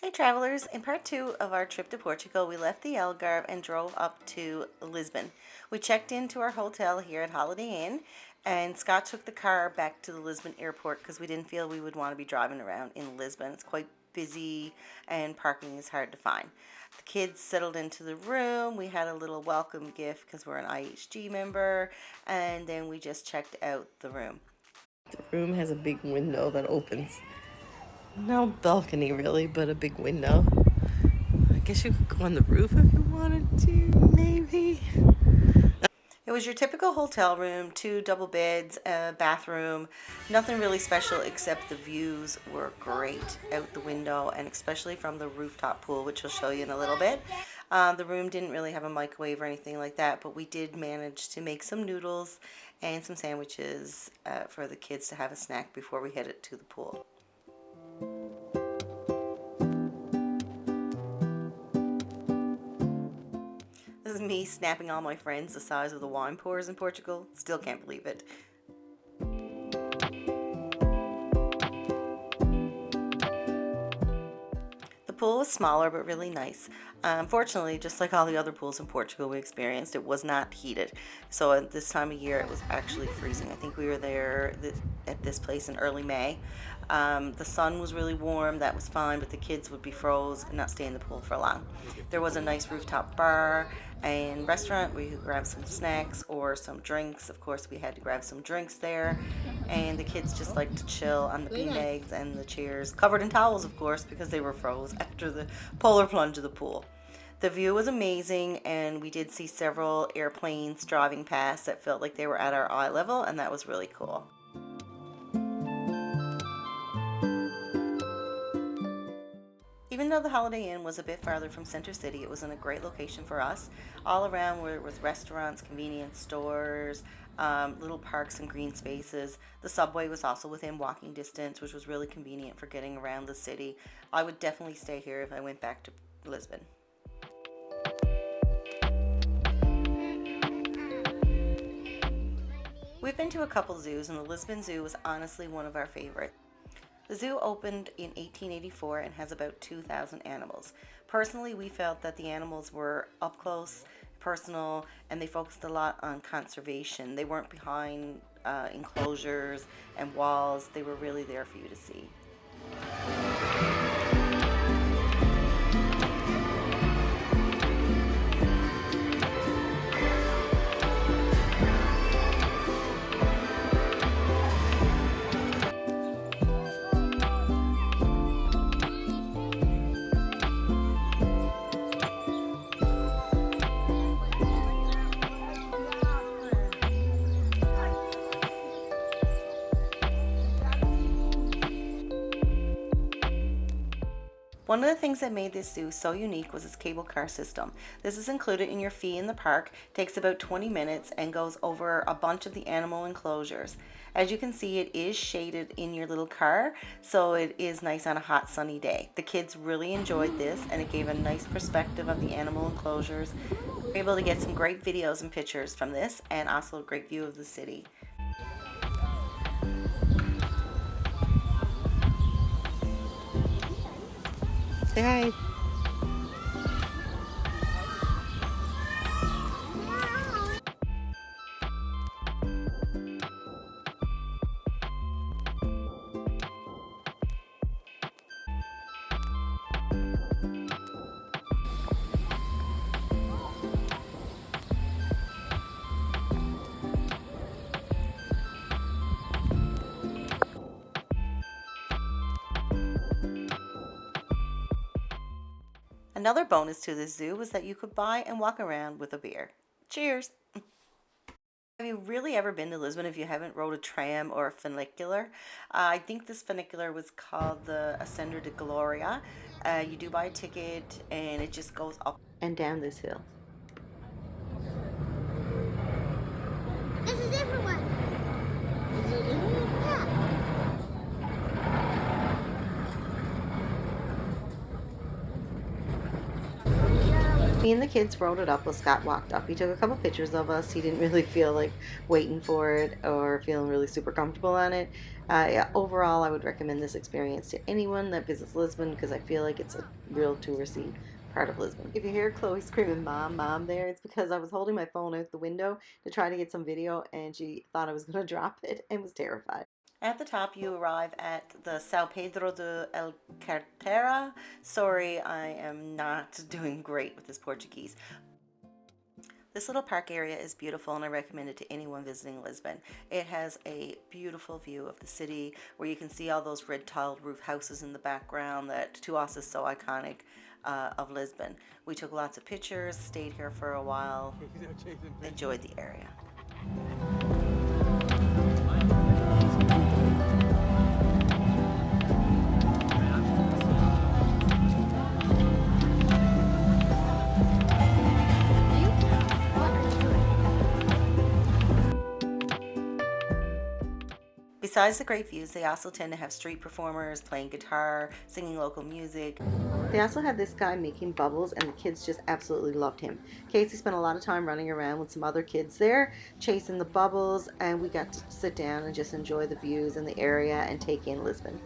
Hey travelers, in part 2 of our trip to Portugal, we left the Algarve and drove up to Lisbon. We checked into our hotel here at Holiday Inn, and Scott took the car back to the Lisbon airport because we didn't feel we would want to be driving around in Lisbon. It's quite busy and parking is hard to find. The kids settled into the room. We had a little welcome gift because we're an IHG member, and then we just checked out the room. The room has a big window that opens. No balcony really, but a big window. I guess you could go on the roof if you wanted to, maybe. It was your typical hotel room, 2 double beds, a bathroom, nothing really special except the views were great out the window and especially from the rooftop pool, which we'll show you in a little bit. The room didn't really have a microwave or anything like that, but we did manage to make some noodles and some sandwiches for the kids to have a snack before we headed to the pool. This is me snapping all my friends the size of the wine pours in Portugal. Still can't believe it. The pool was smaller but really nice. Unfortunately, just like all the other pools in Portugal we experienced, it was not heated. So at this time of year, it was actually freezing. I think we were there at this place in early May. The sun was really warm, that was fine, but the kids would be froze and not stay in the pool for long. There was a nice rooftop bar and restaurant where you could grab some snacks or some drinks. Of course, we had to grab some drinks there, and the kids just liked to chill on the beanbags and the chairs, covered in towels, of course, because they were froze after the polar plunge of the pool. The view was amazing, and we did see several airplanes driving past that felt like they were at our eye level, and that was really cool. Even though the Holiday Inn was a bit farther from Center City, it was in a great location for us. All around were with restaurants, convenience stores, little parks and green spaces. The subway was also within walking distance, which was really convenient for getting around the city. I would definitely stay here if I went back to Lisbon. We've been to a couple zoos, and the Lisbon Zoo was honestly one of our favorites. The zoo opened in 1884 and has about 2,000 animals. Personally, we felt that the animals were up close, personal, and they focused a lot on conservation. They weren't behind enclosures and walls. They were really there for you to see. One of the things that made this zoo so unique was its cable car system. This is included in your fee in the park, takes about 20 minutes, and goes over a bunch of the animal enclosures. As you can see, it is shaded in your little car, so it is nice on a hot sunny day. The kids really enjoyed this, and it gave a nice perspective of the animal enclosures. We were able to get some great videos and pictures from this, and also a great view of the city. Say hi. Another bonus to this zoo was that you could buy and walk around with a beer. Cheers! Have you really ever been to Lisbon if you haven't rode a tram or a funicular? I think this funicular was called the Ascender de Gloria. You do buy a ticket and it just goes up and down this hill. This is a different one. Is it different? Yeah. Me and the kids rode it up while Scott walked up. He took a couple pictures of us. He didn't really feel like waiting for it or feeling really super comfortable on it. Yeah, overall, I would recommend this experience to anyone that visits Lisbon because I feel like it's a real touristy part of Lisbon. If you hear Chloe screaming "Mom, Mom" there, it's because I was holding my phone out the window to try to get some video and she thought I was going to drop it and was terrified. At the top, you arrive at the São Pedro de El Cartera. Sorry, I am not doing great with this Portuguese. This little park area is beautiful and I recommend it to anyone visiting Lisbon. It has a beautiful view of the city where you can see all those red tiled roof houses in the background that to us is so iconic of Lisbon. We took lots of pictures, stayed here for a while, enjoyed the area. Besides the great views, they also tend to have street performers playing guitar, singing local music. They also have this guy making bubbles, and the kids just absolutely loved him. Casey spent a lot of time running around with some other kids there, chasing the bubbles, and we got to sit down and just enjoy the views and the area and take in Lisbon.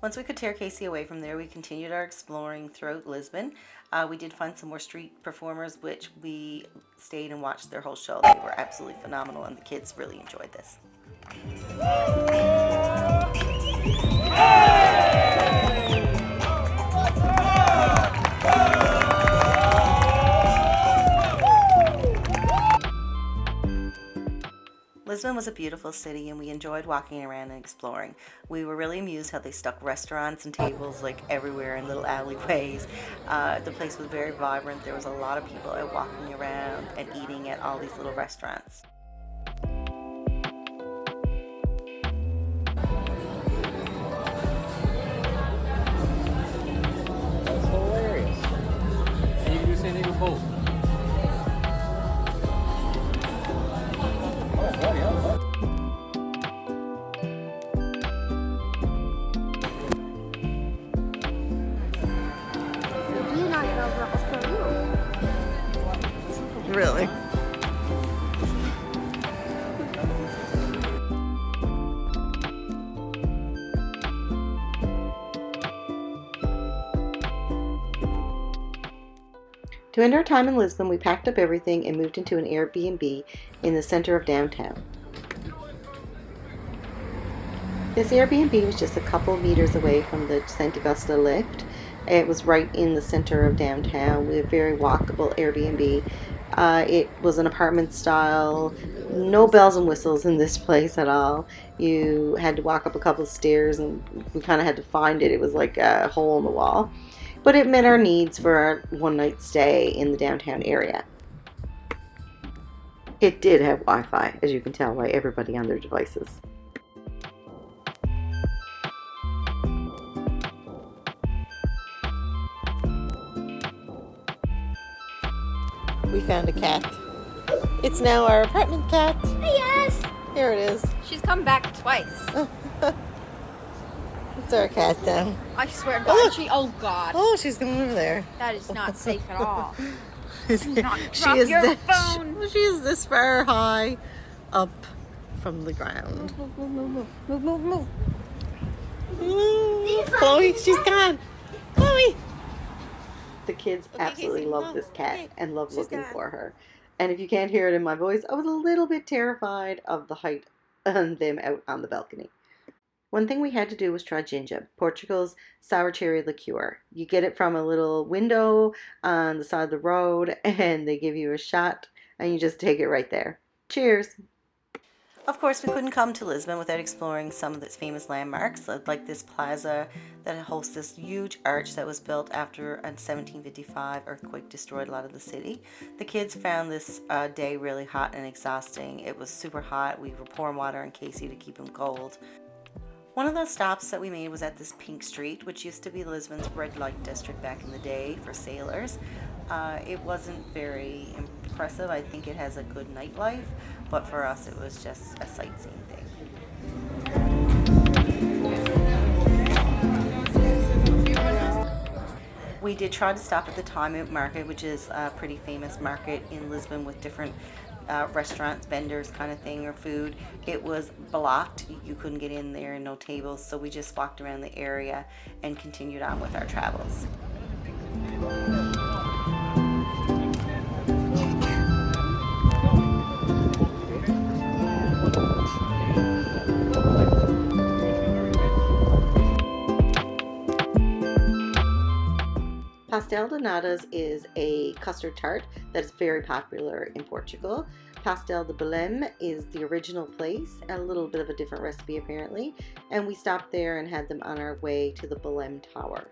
Once we could tear Casey away from there, we continued our exploring throughout Lisbon. We did find some more street performers, which we stayed and watched their whole show. They were absolutely phenomenal, and the kids really enjoyed this. Lisbon was a beautiful city and we enjoyed walking around and exploring. We were really amused how they stuck restaurants and tables like everywhere in little alleyways. The place was very vibrant. There was a lot of people out walking around and eating at all these little restaurants. That's hilarious. And you can do the same thing with both. Really? To end our time in Lisbon, we packed up everything and moved into an Airbnb in the center of downtown. This Airbnb was just a couple meters away from the Sant Augusta lift. It was right in the center of downtown with a very walkable Airbnb. It was an apartment style, no bells and whistles in this place at all. You had to walk up a couple of stairs and we kind of had to find it. It was like a hole in the wall. But it met our needs for our one night stay in the downtown area. It did have Wi-Fi, as you can tell by everybody on their devices. We found a cat. It's now our apartment cat. Yes. Here it is. She's come back twice. It's our cat now. I swear to Oh, God. Oh God. Oh, she's going over there. That is not safe at all. She not drop your phone. She is this far high up from the ground. Move. Ooh, Chloe, she's gone. Chloe. The kids absolutely Casey, love Mom, this cat okay, and love she's looking gone. for her. And if you can't hear it in my voice, I was a little bit terrified of the height and them out on the balcony. One thing we had to do was try Ginjinha, Portugal's sour cherry liqueur. You get it from a little window on the side of the road and they give you a shot and you just take it right there. Cheers! Of course, we couldn't come to Lisbon without exploring some of its famous landmarks, like this plaza that hosts this huge arch that was built after a 1755 earthquake destroyed a lot of the city. The kids found this day really hot and exhausting. It was super hot. We were pouring water on Casey to keep him cold. One of the stops that we made was at this pink street, which used to be Lisbon's red light district back in the day for sailors. It wasn't very impressive. I think it has a good nightlife, but for us it was just a sightseeing thing. We did try to stop at the time market, which is a pretty famous market in Lisbon with different restaurants, vendors kind of thing, or food. It was blocked. You couldn't get in there, no tables, so we just walked around the area and continued on with our travels. Pastel de Nata is a custard tart that is very popular in Portugal. Pastel de Belém is the original place, a little bit of a different recipe apparently, and we stopped there and had them on our way to the Belém Tower.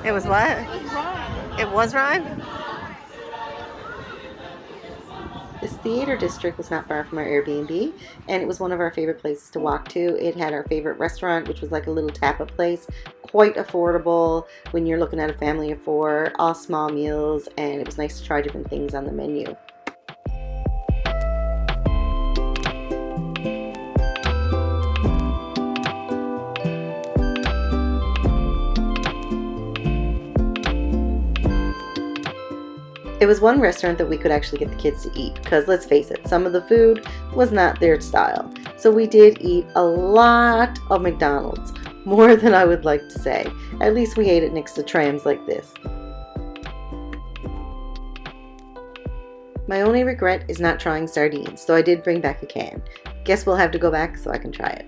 It was what? It was wrong. It was rhyme? This theater district was not far from our Airbnb, and it was one of our favorite places to walk to. It had our favorite restaurant, which was like a little tapa place, quite affordable when you're looking at a family of 4, all small meals, and it was nice to try different things on the menu. It was one restaurant that we could actually get the kids to eat because, let's face it, some of the food was not their style. So we did eat a lot of McDonald's, more than I would like to say. At least we ate it next to trams like this. My only regret is not trying sardines, so I did bring back a can. Guess we'll have to go back so I can try it.